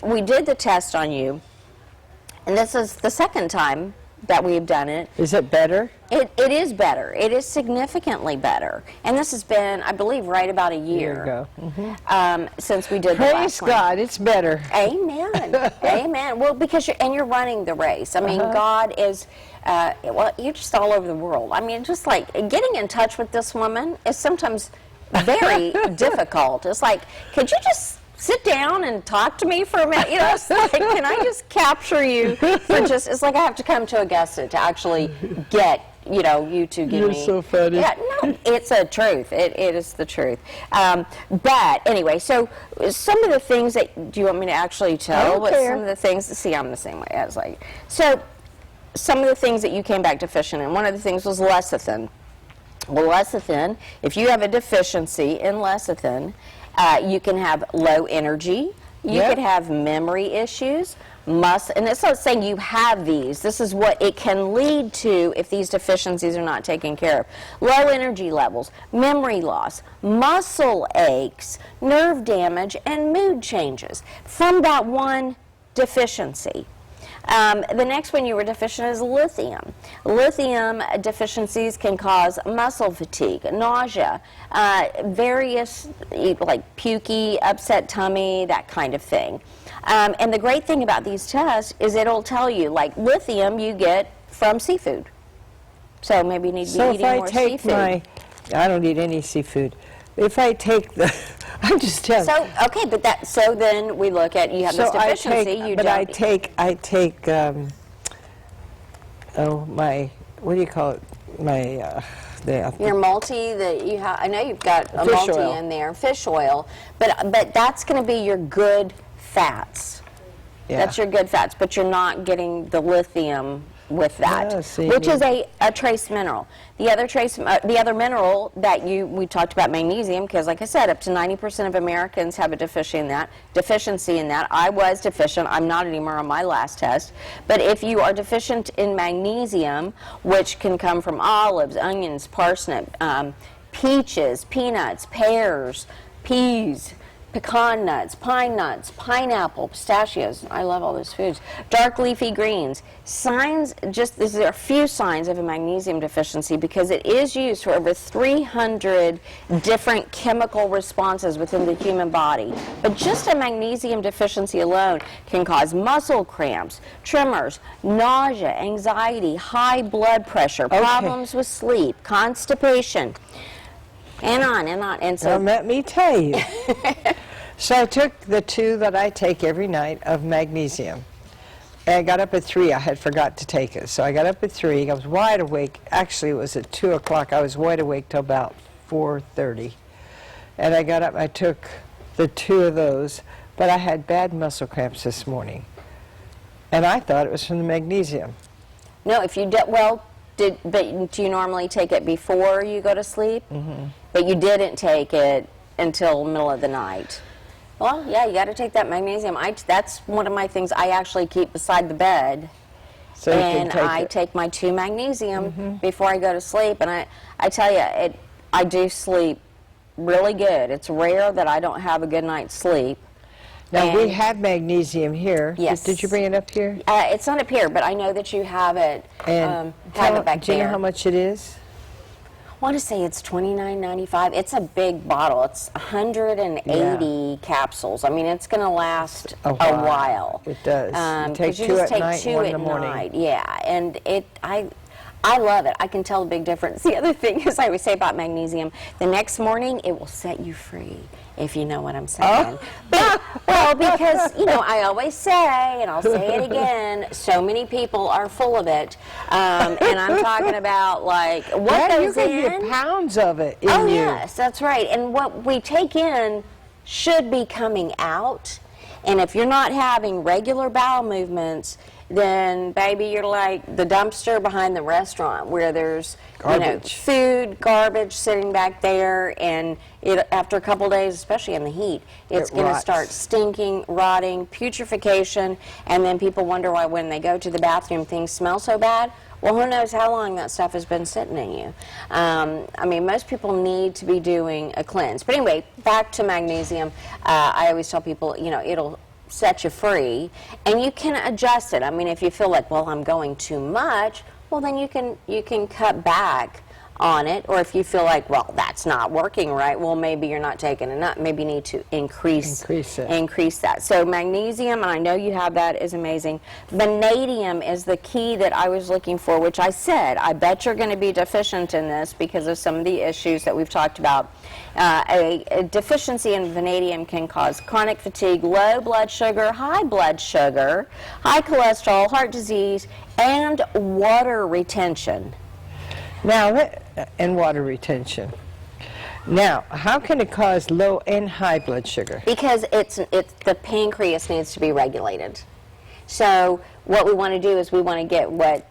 we did the test on you, and this is the second time that we've done it. Is it better? It is better. It is significantly better. And this has been, I believe, right about a year ago. Since we did the last one. Praise God, it's better. Amen. Amen. Well, because you're running the race. I mean, God is, well, you're just all over the world. I mean, just like getting in touch with this woman is sometimes very difficult. It's like, could you just sit down and talk to me for a minute? You know, it's like, can I just capture you for just, it's like I have to come to Augusta to actually get, you know, you to give me. You're so funny. Yeah, no, it's a truth. It is the truth. But anyway, so some of the things that, do you want me to actually tell? I don't care. Some of the things, see, I'm the same way. I was like, so some of the things that you came back deficient in, one of the things was lecithin. Well, lecithin, if you have a deficiency in lecithin, you can have low energy, you could have memory issues, and it's not saying you have these. This is what it can lead to if these deficiencies are not taken care of. Low energy levels, memory loss, muscle aches, nerve damage, and mood changes from that one deficiency. The next one you were deficient is lithium. Lithium deficiencies can cause muscle fatigue, nausea, various like pukey, upset tummy, that kind of thing. And the great thing about these tests is it'll tell you, like lithium you get from seafood. So maybe you need to be eating more seafood. I don't eat any seafood. If I take the, I'm just telling. So okay, but so then we look at, you have this deficiency. I take my, what do you call it? My your multi that you have. I know you've got a fish multi oil in there, fish oil, but that's going to be your good fats. Yeah. That's your good fats, but you're not getting the lithium with that, Yeah, which is a trace mineral. The other mineral that we talked about, magnesium, because like I said, up to 90% of Americans have a deficiency in that. I was deficient. I'm not anymore on my last test. But if you are deficient in magnesium, which can come from olives, onions, parsnip, peaches, peanuts, pears, peas, pecan nuts, pine nuts, pineapple, pistachios. I love all those foods. Dark leafy greens. Signs, these are a few signs of a magnesium deficiency because it is used for over 300 different chemical responses within the human body. But just a magnesium deficiency alone can cause muscle cramps, tremors, nausea, anxiety, high blood pressure, problems with sleep, constipation, and on and on. And so, let me tell you. So I took the 2 that I take every night of magnesium. And I got up at 3. I had forgot to take it. So I got up at 3. I was wide awake. Actually, it was at 2 o'clock. I was wide awake till about 4:30. And I got up, I took the 2 of those. But I had bad muscle cramps this morning. And I thought it was from the magnesium. No, if you do, but do you normally take it before you go to sleep? Mm-hmm. But you didn't take it until middle of the night. Well, yeah, you got to take that magnesium. That's one of my things I actually keep beside the bed. So and I take my 2 magnesium before I go to sleep. And I tell you, I do sleep really good. It's rare that I don't have a good night's sleep. Now, we have magnesium here. Yes. Did you bring it up here? It's not up here, but I know that you have it, And have it back do you there. know how much it is? I want to say it's $29.95. It's a big bottle. It's 180 capsules. I mean, it's going to last a while. It does. You take 2 you just at take night, 2 1 in at the morning. night. Yeah, and I love it. I can tell the big difference. The other thing is, I always say about magnesium, the next morning it will set you free, if you know what I'm saying. Well, because, you know, I always say, and I'll say it again, so many people are full of it. And I'm talking about, like, what goes in. You can get pounds of it in you. Oh, yes, that's right. And what we take in should be coming out. And if you're not having regular bowel movements, then baby, you're like the dumpster behind the restaurant where there's food, garbage sitting back there, and after a couple days, especially in the heat, it's going to start stinking, rotting, putrefaction, and then people wonder why when they go to the bathroom things smell so bad. Well, who knows how long that stuff has been sitting in you. I mean, most people need to be doing a cleanse. But anyway, back to magnesium. I always tell people, you know, it'll set you free, and you can adjust it. I mean, if you feel like, well, I'm going too much, well, then you can cut back on it. Or if you feel like, well, that's not working right, well, maybe you're not taking enough. Maybe you need to increase that. So magnesium, and I know you have that, is amazing. Vanadium is the key that I was looking for, which I said, I bet you're going to be deficient in this because of some of the issues that we've talked about. A deficiency in vanadium can cause chronic fatigue, low blood sugar, high cholesterol, heart disease, and water retention. Now, and water retention. Now, how can it cause low and high blood sugar? Because it's the pancreas needs to be regulated. So what we want to do is we want to get what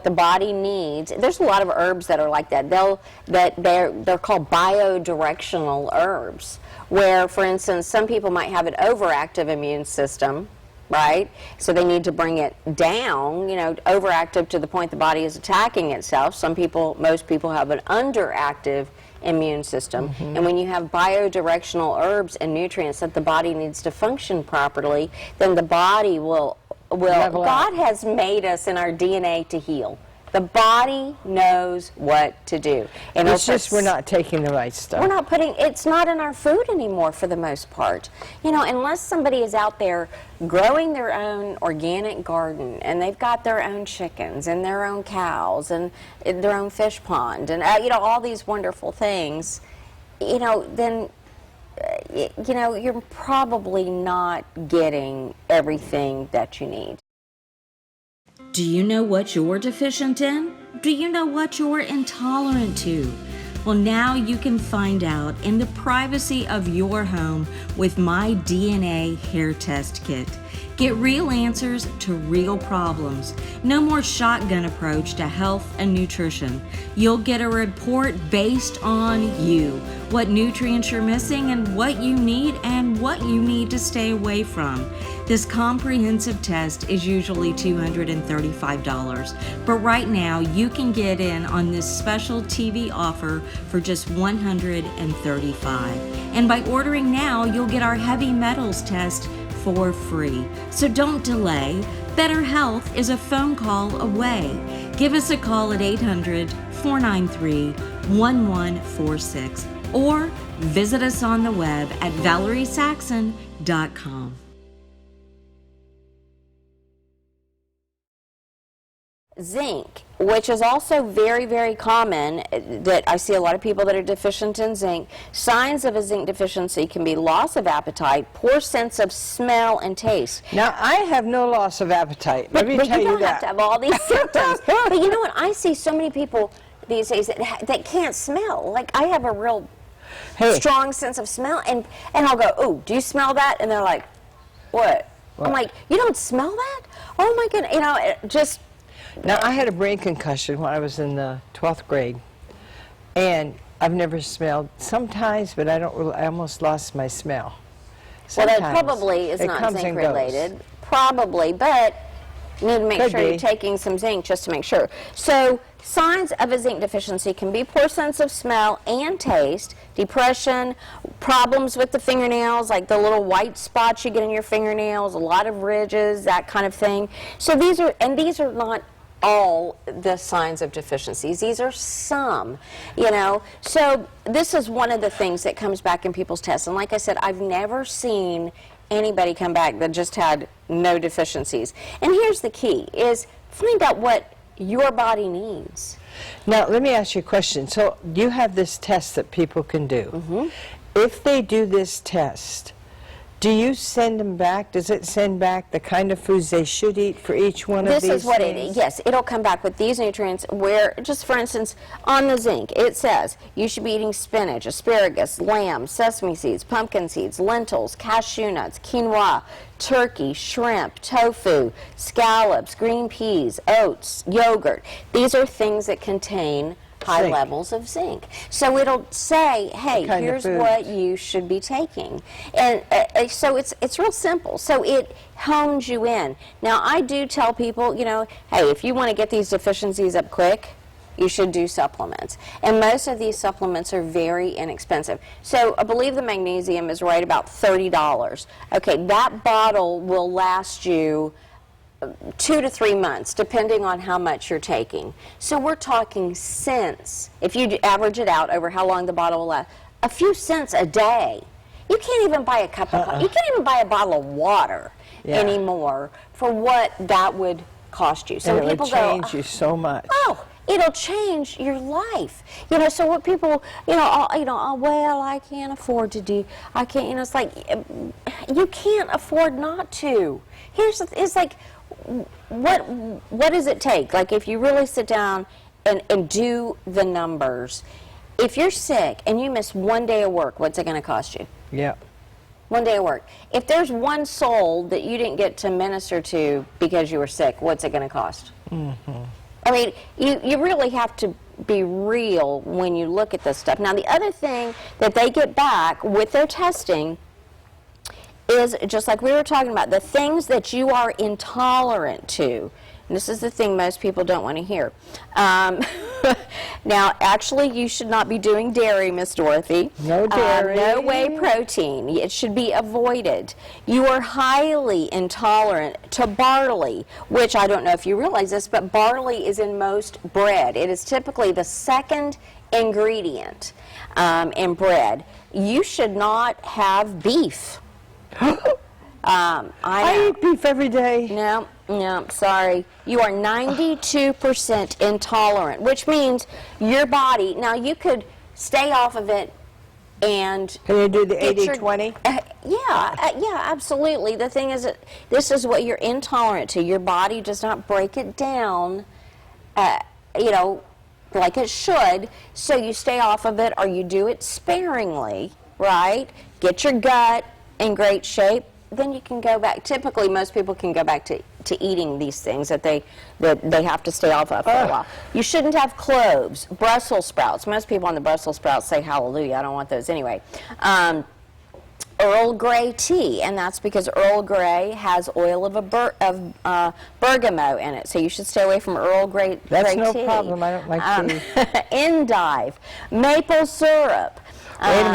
the body needs. There's a lot of herbs that are like that. They're called biodirectional herbs, where, for instance, some people might have an overactive immune system, right? So they need to bring it down, overactive to the point the body is attacking itself. Most people have an underactive immune system. Mm-hmm. And when you have biodirectional herbs and nutrients that the body needs to function properly, then the body will God has made us in our DNA to heal. The body knows what to do. And it's just we're not taking the right stuff. It's not in our food anymore for the most part. Unless somebody is out there growing their own organic garden and they've got their own chickens and their own cows and their own fish pond and, all these wonderful things, then, you're probably not getting everything that you need. Do you know what you're deficient in? Do you know what you're intolerant to? Well, now you can find out in the privacy of your home with my DNA hair test kit. Get real answers to real problems. No more shotgun approach to health and nutrition. You'll get a report based on you, what nutrients you're missing and what you need to stay away from. This comprehensive test is usually $235, but right now you can get in on this special TV offer for just $135. And by ordering now, you'll get our heavy metals test for free. So don't delay. Better Health is a phone call away. Give us a call at 800-493-1146 or visit us on the web at valeriesaxion.com. Zinc, which is also very, very common, that I see a lot of people that are deficient in zinc. Signs of a zinc deficiency can be loss of appetite, poor sense of smell and taste. Now, I have no loss of appetite. But Let me tell you don't that. have to have all these symptoms. But you know what? I see so many people these days that can't smell. Like, I have a real strong sense of smell, and I'll go, "Ooh, do you smell that?" And they're like, "What?" I'm like, "You don't smell that? Oh my goodness!" Just. Now, I had a brain concussion when I was in the 12th grade, and I've never smelled sometimes, but I almost lost my smell. Sometimes. Well, that probably is not zinc related. Probably, but you need to make sure you're taking some zinc just to make sure. So, signs of a zinc deficiency can be poor sense of smell and taste, depression, problems with the fingernails, like the little white spots you get in your fingernails, a lot of ridges, that kind of thing. So these are not all the signs of deficiencies. These are some, So this is one of the things that comes back in people's tests. And like I said, I've never seen anybody come back that just had no deficiencies. And here's the key, is find out what your body needs. Now, let me ask you a question. So you have this test that people can do. Mm-hmm. If they do this test, do you send them back? Does it send back the kind of foods they should eat for each one of these This is what things? yes, it'll come back with these nutrients where, just for instance, on the zinc, it says you should be eating spinach, asparagus, lamb, sesame seeds, pumpkin seeds, lentils, cashew nuts, quinoa, turkey, shrimp, tofu, scallops, green peas, oats, yogurt. These are things that contain high levels of zinc. So it'll say, hey, here's what you should be taking. And so it's real simple. So it hones you in. Now, I do tell people, hey, if you want to get these deficiencies up quick, you should do supplements. And most of these supplements are very inexpensive. So I believe the magnesium is right about $30. Okay, that bottle will last you 2 to 3 months, depending on how much you're taking. So we're talking cents. If you average it out over how long the bottle will last, a few cents a day. You can't even buy a cup of coffee. You can't even buy a bottle of water anymore for what that would cost you. So and people it would change you so much. Oh, it'll change your life. So what people, well, I can't afford to do, I can't, it's like, you can't afford not to. It's like, what does it take? Like, if you really sit down and do the numbers, if you're sick and you miss 1 day of work, what's it going to cost you? Yeah. 1 day of work. If there's one soul that you didn't get to minister to because you were sick, what's it going to cost? Mm-hmm. I mean, you really have to be real when you look at this stuff. Now, the other thing that they get back with their testing is, just like we were talking about, the things that you are intolerant to. And this is the thing most people don't want to hear. Now, actually, you should not be doing dairy, Miss Dorothy. No dairy. No whey protein. It should be avoided. You are highly intolerant to barley, which I don't know if you realize this, but barley is in most bread. It is typically the second ingredient in bread. You should not have beef. I eat beef every day. No, sorry. You are 92% intolerant, which means your body, now you could stay off of it and... Can you do the 80-20? Yeah, absolutely. The thing is, this is what you're intolerant to. Your body does not break it down, like it should, so you stay off of it, or you do it sparingly, right? Get your gut in great shape. Then you can go back. Typically, most people can go back to eating these things that they have to stay off of for a while. You shouldn't have cloves, Brussels sprouts. Most people on the Brussels sprouts say hallelujah. I don't want those anyway. Earl Grey tea, and that's because Earl Grey has oil of bergamot in it. So you should stay away from Earl Grey tea. That's no problem. I don't like tea. Endive, maple syrup. Wait a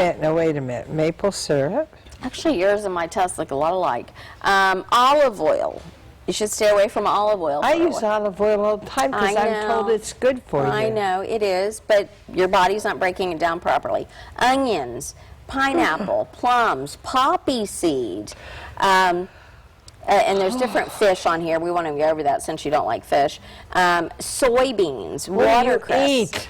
minute. Maple syrup? Actually, yours and my tests look a lot alike. Olive oil. You should stay away from olive oil. I use olive oil all the time because I'm told it's good for you. I know, it is, but your body's not breaking it down properly. Onions, pineapple, plums, poppy seed. And there's different fish on here. We want to go over that since you don't like fish. Soybeans, watercress. What do you eat?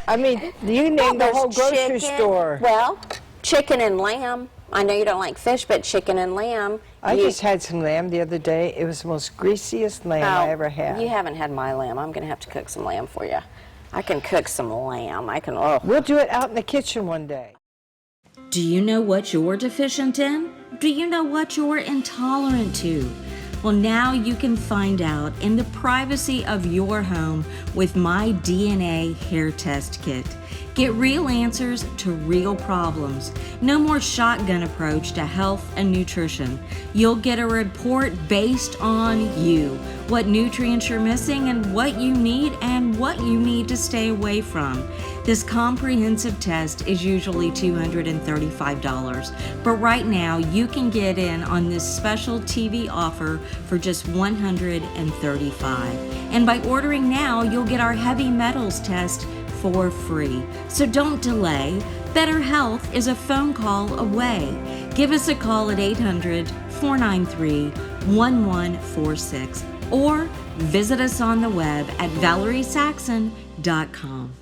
I mean, you name the whole grocery store. Well, chicken and lamb. I know you don't like fish, but chicken and lamb. I just had some lamb the other day. It was the most greasiest lamb I ever had. You haven't had my lamb. I'm going to have to cook some lamb for you. I can cook some lamb. We'll do it out in the kitchen one day. Do you know what you're deficient in? Do you know what you're intolerant to? Well, now you can find out in the privacy of your home with my DNA hair test kit. Get real answers to real problems. No more shotgun approach to health and nutrition. You'll get a report based on you, what nutrients you're missing and what you need to stay away from. This comprehensive test is usually $235, but right now you can get in on this special TV offer for just $135. And by ordering now, you'll get our heavy metals test for free. So don't delay. Better Health is a phone call away. Give us a call at 800-493-1146 or visit us on the web at valeriesaxion.com.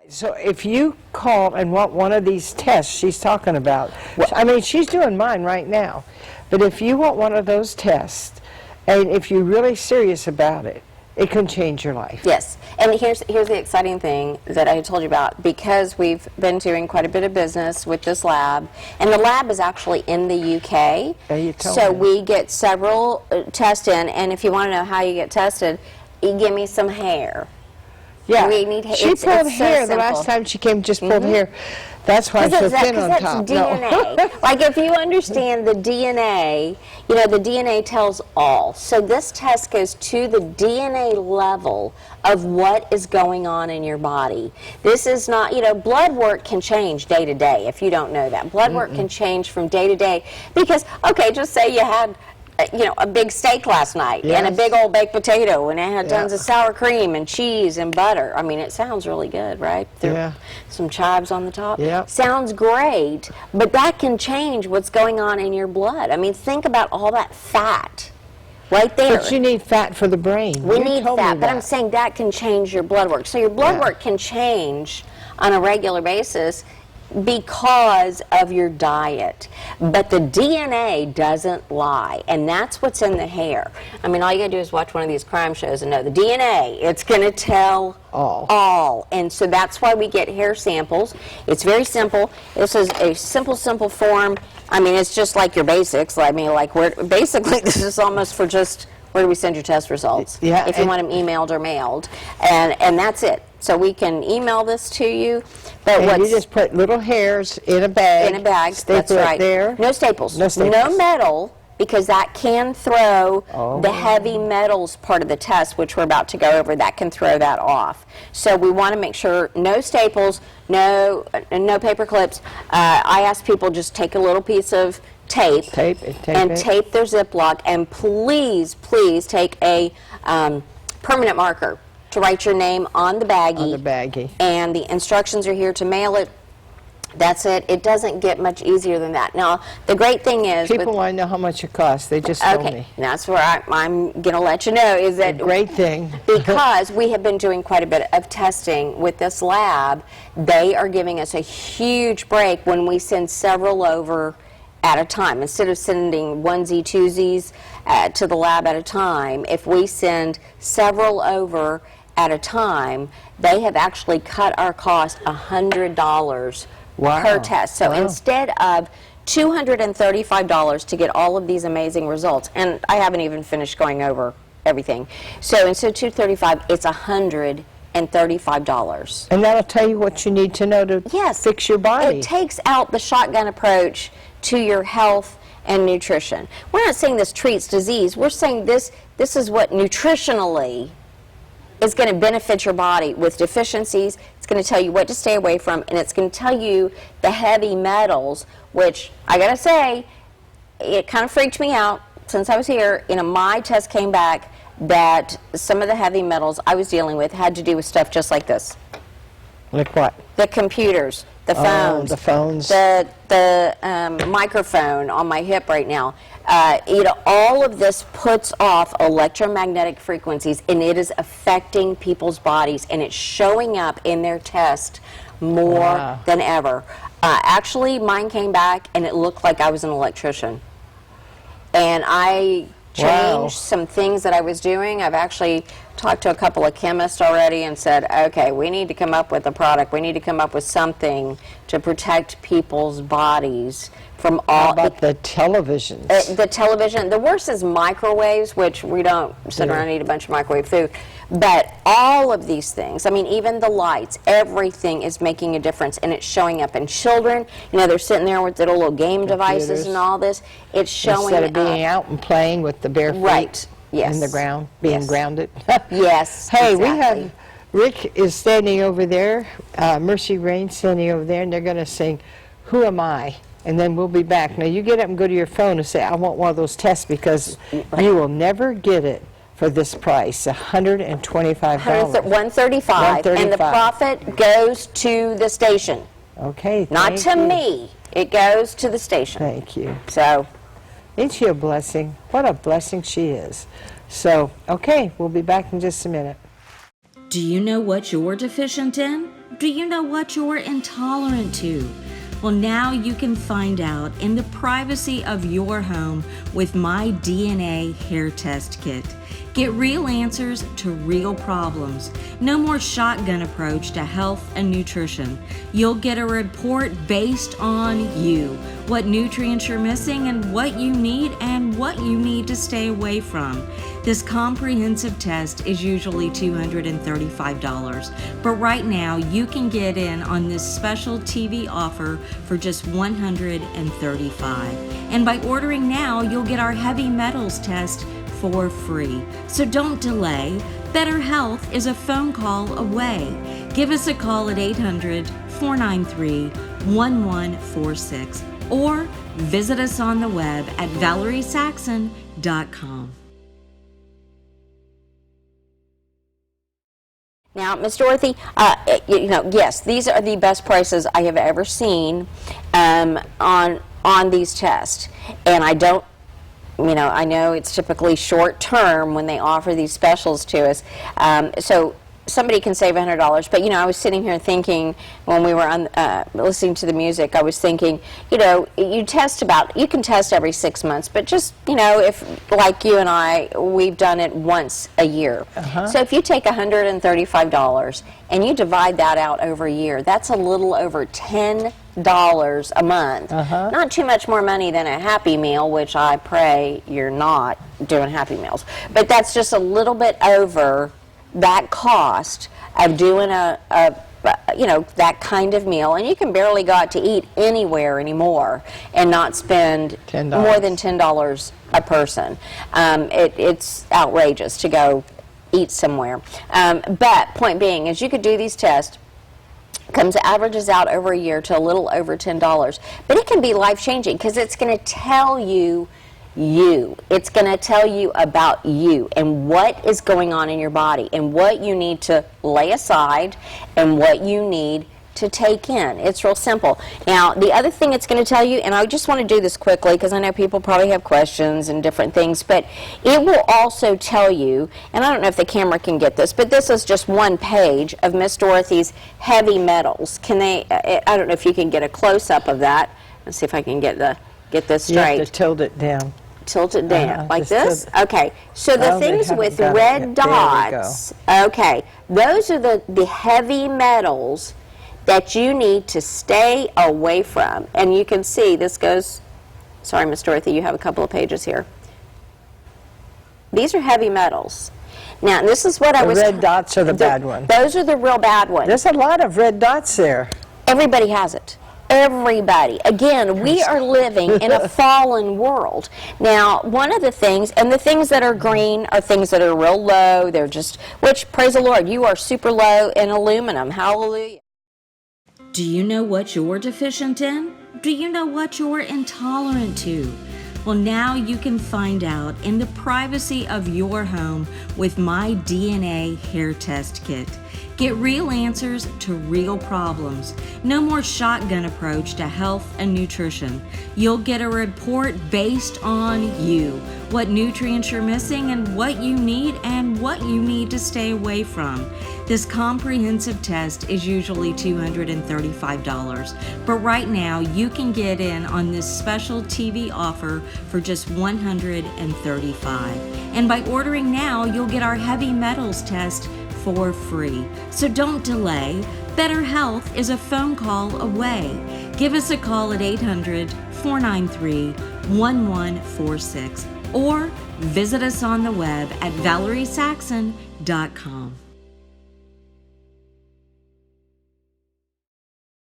So if you call and want one of these tests she's talking about, I mean, she's doing mine right now, but if you want one of those tests, and if you're really serious about it, it can change your life. Yes, and here's the exciting thing that I had told you about, because we've been doing quite a bit of business with this lab, and the lab is actually in the UK, so we get several tests in, and if you want to know how you get tested, you give me some hair. Yeah. We need She it's pulled so hair the last simple. time she came. Just pulled hair. That's why I'm so thin on That's top. DNA. No. Like if you understand the DNA, you know, the DNA tells all. So this test goes to the DNA level of what is going on in your body. This is not, you know, blood work can change day to day, if you don't know that. Blood work can change from day to day because, okay, just say you had, you know, a big steak last night and a Yes. big old baked potato and it had tons Yeah. of sour cream and cheese and butter. I mean, it sounds really good, right? Yeah. Some chives on the top. Yep. Sounds great, but that can change what's going on in your blood. I mean, think about all that fat right there. But you need fat for the brain. We You need told me fat, but I'm that. saying that can change your blood work. So your blood Yeah. work can change on a regular basis because of your diet. But the DNA doesn't lie, and that's what's in the hair. I mean, all you gotta do is watch one of these crime shows and know the DNA, it's gonna tell all. And so that's why we get hair samples. It's very simple. This is a simple form. I mean, it's just like your basics. I mean, like basically this is almost for just where do we send your test results? Yeah, if you and- want them emailed or mailed, and that's it. So we can email this to you, but And what's you just put little hairs in a bag. in a bag, Staple that's it right. there. No staples. No staples. No metal, because that can throw the heavy metals part of the test, which we're about to go over. That can throw that off. So we want to make sure no staples, no paper clips. I ask people just take a little piece of tape, and it. tape their Ziploc, and please take a permanent marker to write your name on the baggie. On the baggie. And the instructions are here to mail it. That's it. It doesn't get much easier than that. Now, the great thing is... People want to know how much it costs. They just told Okay, me. that's where I'm going to let you know is that... Great thing. Because we have been doing quite a bit of testing with this lab, they are giving us a huge break when we send several over at a time. Instead of sending onesie, twosies to the lab at a time, if we send several over at a time, they have actually cut our cost $100 per test. So instead of $235 to get all of these amazing results, and I haven't even finished going over everything. So instead of $235, it's $135. And that'll tell you what you need to know to fix your body. It takes out the shotgun approach to your health and nutrition. We're not saying this treats disease. We're saying this is what nutritionally is going to benefit your body with deficiencies. It's going to tell you what to stay away from, and it's going to tell you the heavy metals, which I got to say, it kind of freaked me out since I was here. You know, my test came back that some of the heavy metals I was dealing with had to do with stuff just like this. Like what? The computers, the phones, the phones, the microphone on my hip right now. You know, all of this puts off electromagnetic frequencies, and it is affecting people's bodies, and it's showing up in their test more than ever. Actually, mine came back, and it looked like I was an electrician. And I changed some things that I was doing. I've actually talked to a couple of chemists already and said, okay, we need to come up with a product. We need to come up with something to protect people's bodies from all... How about the televisions? The television. The worst is microwaves, which we don't sit around and eat a bunch of microwave food. But all of these things, I mean, even the lights, everything is making a difference, and it's showing up in children. You know, they're sitting there with their little game devices and all this. It's showing Instead of being out and playing with the bare feet in the ground, being grounded. Yes, Hey, exactly. we have, Rick is standing over there, Mercy Rain's standing over there, and they're going to sing, Who Am I? And then we'll be back. Now, you get up and go to your phone and say, I want one of those tests, because you will never get it for this price, $125. $135, and the profit goes to the station. Okay, not to me. It goes to the station. Thank you. So, ain't she a blessing? What a blessing she is. So, okay, we'll be back in just a minute. Do you know what you're deficient in? Do you know what you're intolerant to? Well, now you can find out in the privacy of your home with my DNA hair test kit. Get real answers to real problems. No more shotgun approach to health and nutrition. You'll get a report based on you, what nutrients you're missing and what you need to stay away from. This comprehensive test is usually $235, but right now you can get in on this special TV offer for just $135. And by ordering now, you'll get our heavy metals test for free. So don't delay. Better Health is a phone call away. Give us a call at 800-493-1146 or visit us on the web at valeriesaxion.com. Now, Miss Dorothy, yes, these are the best prices I have ever seen on these tests, and I don't. I know it's typically short term when they offer these specials to us. So somebody can save $100, but I was sitting here thinking when we were on listening to the music, I was thinking, you can test every 6 months, but just if like you and we've done it once a year. So if you take $135 and you divide that out over a year, that's a little over $10 a month. Not too much more money than a Happy Meal, which I pray you're not doing Happy Meals, but that's just a little bit over that cost of doing that kind of meal, and you can barely go out to eat anywhere anymore and not spend more than $10 a person. It's outrageous to go eat somewhere. But point being is you could do these tests, averages out over a year to a little over $10, but it can be life-changing because it's going to tell you it's going to tell you about you and what is going on in your body and what you need to lay aside and what you need to take in. It's real simple. Now, the other thing it's going to tell you, and I just want to do this quickly because I know people probably have questions and different things, but it will also tell you, and I don't know if the camera can get this, but this is just one page of Miss Dorothy's heavy metals. I don't know if you can get a close-up of that. Let's see if I can get this straight. You have to tilt it down. Tilt it down like this. Okay. So the things with red dots. Okay. Those are the heavy metals that you need to stay away from. And you can see this goes. Sorry, Miss Dorothy, you have a couple of pages here. These are heavy metals. Now, this is what I was. The red dots are the bad ones. Those are the real bad ones. There's a lot of red dots there. Everybody has it. Everybody. Again, we are living in a fallen world. Now, one of the things, and the things that are green are things that are real low. They're just, which, praise the Lord, you are super low in aluminum. Hallelujah. Do you know what you're deficient in? Do you know what you're intolerant to? Well, now you can find out in the privacy of your home with my DNA hair test kit. Get real answers to real problems. No more shotgun approach to health and nutrition. You'll get a report based on you, what nutrients you're missing and what you need to stay away from. This comprehensive test is usually $235, but right now you can get in on this special TV offer for just $135. And by ordering now, you'll get our heavy metals test for free. So don't delay. Better Health is a phone call away. Give us a call at 800-493-1146 or visit us on the web at valeriesaxion.com.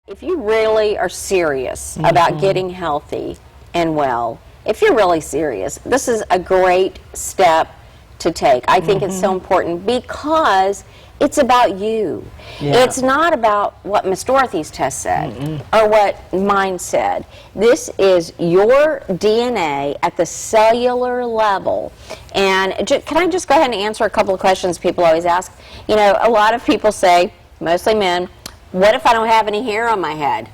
If you really are serious about getting healthy and well, if you're really serious, this is a great step to take. I think it's so important because it's about you. Yeah. It's not about what Miss Dorothy's test said or what mine said. This is your DNA at the cellular level. And can I just go ahead and answer a couple of questions people always ask? A lot of people say, mostly men, what if I don't have any hair on my head?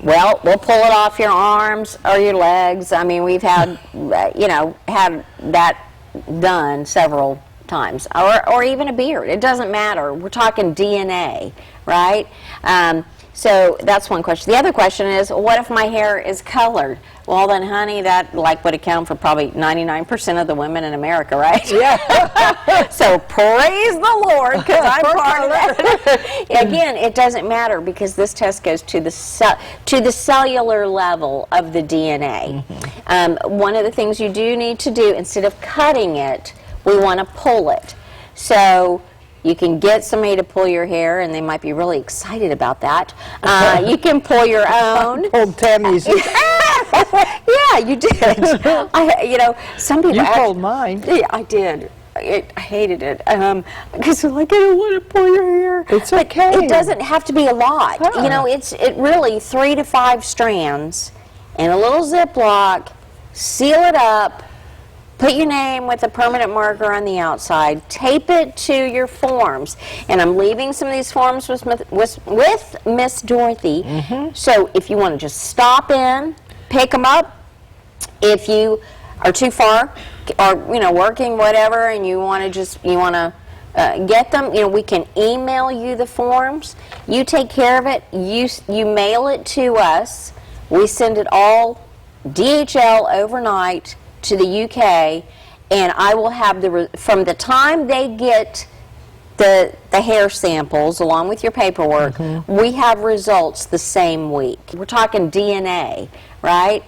Well, we'll pull it off your arms or your legs. I mean, we've had, had that done several times, or even a beard. It doesn't matter. We're talking DNA, right? So that's one question. The other question is, what if my hair is colored? Well, then, honey, that would account for probably 99% of the women in America, right? Yeah. So praise the Lord, because I'm part of that. Again, it doesn't matter because this test goes to the cellular level of the DNA. One of the things you do need to do, instead of cutting it, we want to pull it. So you can get somebody to pull your hair, and they might be really excited about that. You can pull your own. Pulled Tammy's. Yeah, you did. Some people. You pulled mine. Yeah, I did. I hated it because they're like, I don't want to pull your hair. It's okay. But it doesn't have to be a lot. Huh. It really 3 to 5 strands in a little Ziploc. Seal it up. Put your name with a permanent marker on the outside. Tape it to your forms. And I'm leaving some of these forms with Miss Dorothy. So if you want to just stop in, pick them up. If you are too far, or working whatever, and you want to get them, we can email you the forms. You take care of it. You mail it to us. We send it all DHL overnight to the UK, and I will have from the time they get the hair samples along with your paperwork, we have results the same week. We're talking DNA, right?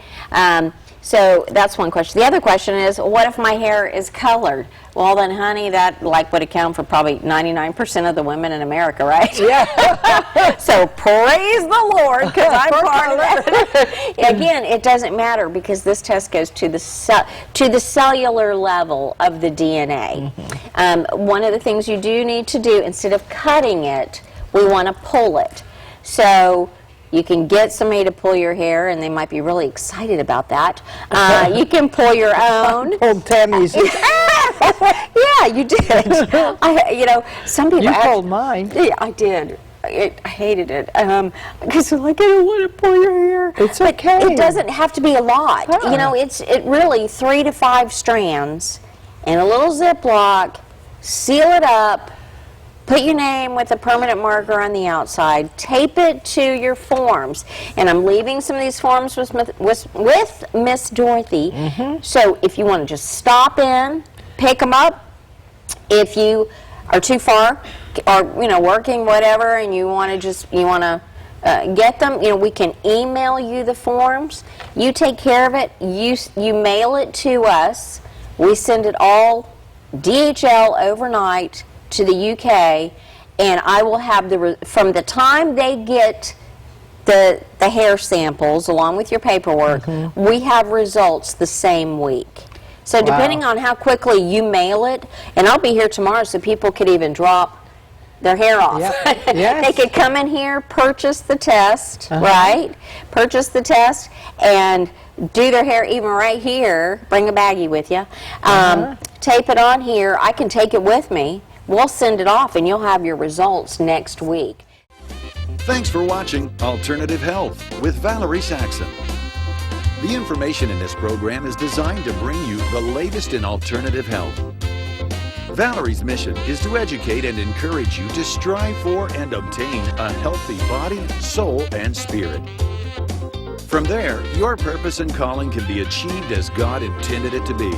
So that's one question. The other question is, what if my hair is colored? Well, then, honey, that would account for probably 99% of the women in America, right? Yeah. So praise the Lord, because I'm part of that. Again, it doesn't matter because this test goes to the cellular level of the DNA. One of the things you do need to do, instead of cutting it, we want to pull it. So you can get somebody to pull your hair, and they might be really excited about that. You can pull your own. Pulled Tammy's. Yeah, you did. Some people. You pulled mine. Yeah, I did. I hated it because they're like, I don't want to pull your hair. It's okay. But it doesn't have to be a lot. Huh. It really 3 to 5 strands in a little Ziploc. Seal it up. Put your name with a permanent marker on the outside. Tape it to your forms. And I'm leaving some of these forms with Miss Dorothy. So if you want to just stop in, pick them up. If you are too far, or working whatever, and you want to get them, we can email you the forms. You take care of it. You mail it to us. We send it all DHL overnight to the UK, and I will have from the time they get the hair samples along with your paperwork, we have results the same week. So depending on how quickly you mail it, and I'll be here tomorrow so people could even drop their hair off. Yep. Yes. They could come in here, purchase the test, right? Purchase the test and do their hair even right here. Bring a baggie with you. Tape it on here. I can take it with me. We'll send it off, and you'll have your results next week. Thanks for watching Alternative Health with Valerie Saxion. The information in this program is designed to bring you the latest in alternative health. Valerie's mission is to educate and encourage you to strive for and obtain a healthy body, soul, and spirit. From there, your purpose and calling can be achieved as God intended it to be.